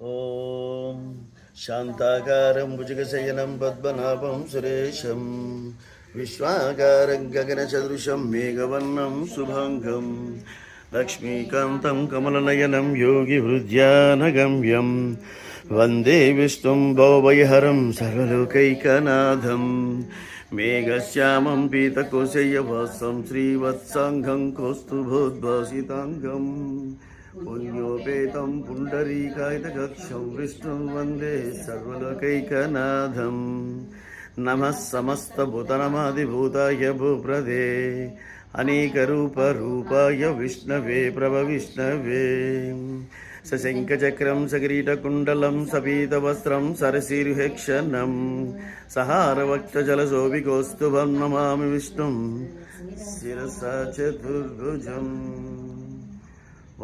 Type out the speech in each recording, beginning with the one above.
ఓం శాంతాకారం భుజగశయనం పద్మనాభం సురేశం విశ్వాకారం గగనసదృశం మేఘవర్ణం శుభంగం లక్ష్మీకాంతం కమలనయనం యోగిహృద్యానగమ్యం వందే విష్ణుం భవభయహరం సర్వలోకైకనాథం మేఘశ్యామం పీతకోశయ్యవాసం శ్రీవత్సాంగం కౌస్తుభోద్భాసితాంగం పుణ్యోపేతం పుండరీకాయతగక్షం విష్ణుం వందే సర్వలోకైకనాథం నమః సమస్తభూతనమాదిభూతాయ భూప్రదే అనేకరూపరూపాయ విష్ణవే ప్రభవిష్ణవే సశంఖచక్రం సకిరీటకుండలం సపీతవస్త్రం సరసిరుహేక్షణం సహారవక్షజలశోభికౌస్తుభం నమామి విష్ణుం శిరసా చతుర్భుజం.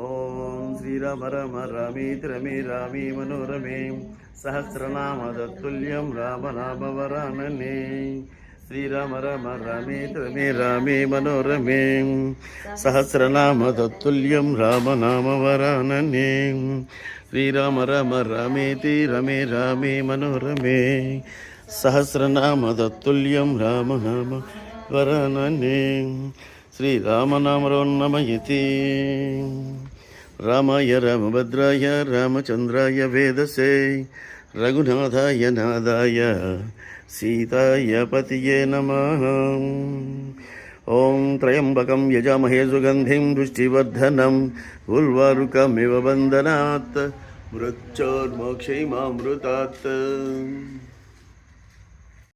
ఓం శ్రీరామ రమ రామేతి రమే రామే మనోరమే సహస్రనామ తత్తుల్యం రామనామవరాననే. శ్రీరామ రమ రామేతి రమే రామే మనోరమే సహస్రనామ తత్తుల్యం రామనామవరాననే. శ్రీరామ రమ రామేతి రమే రామే మనోరమే సహస్రనామ తత్తుల్యం రామనామవరాననే. శ్రీరామనామరోన్నమయతి. రామాయ రామభద్రాయ రామచంద్రాయ వేదసే రఘునాథాయ నాదాయ సీతాయ పతియే నమః. ఓం త్రయంబకం యజామహే సుగంధిం పుష్టివర్ధనం ఉర్వారుకమివ బంధనాత్ మృత్యోర్మోక్షైమామృతాత్.